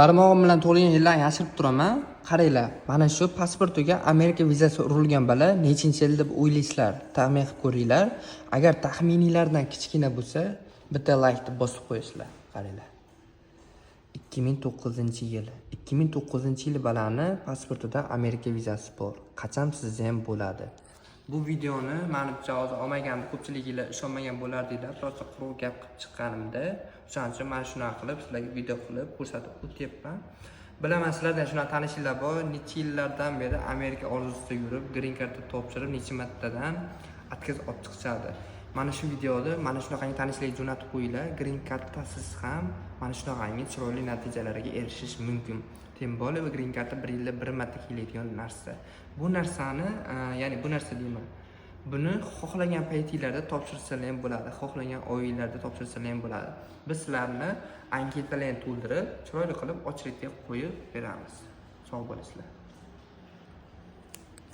Barmog'im bilan to'g'rigan yillarni yashirib turaman. Qaranglar, mana shu pasportiga Amerika vizasi urilgan bola nechinchi yil deb o'ylaysizlar? Taxmin qilib ko'ringlar. Agar taxmininglardan kichkina bo'lsa, bitta like deb bosib qo'yasizlar. Qaranglar. 2009-yil. 2009-yil balani pasportida Amerika vizasi bor. Qachon sizda ham bo'ladi. Bu videoni menimcha hozir olmagan ko'pchiliginglar ishonmagan bo'lardinglar. Prosta quruq gap qilib chiqqanimda, o'shaning uchun men shuna qilib sizlarga video qilib ko'rsatib o'tyapman. Bilaman sizlardan shuna tanishinglar bor. Necha yillardan beri Amerika orzusida yurib, green card topshirib, necha martadan отказ olib chiqishadi. Mana shu videoda mana shunaqangi tanishlarga jo'natib qo'yinglar. Green cardtasiz ham mana shunaqangi chiroyli natijalarga erishish mumkin. Tem bo'li va green card bir yilda bir marta keladigan narsa. Bu narsani, ya'ni bu narsa deyman. Buni xohlagan paytinglarda topshirsalar ham bo'ladi, xohlagan oyinglarda topshirsalar ham bo'ladi. Biz sizlarni anketalarni to'ldirib, chiroyli qilib ochlikka qo'yib beramiz. Sog' bo'lasizlar.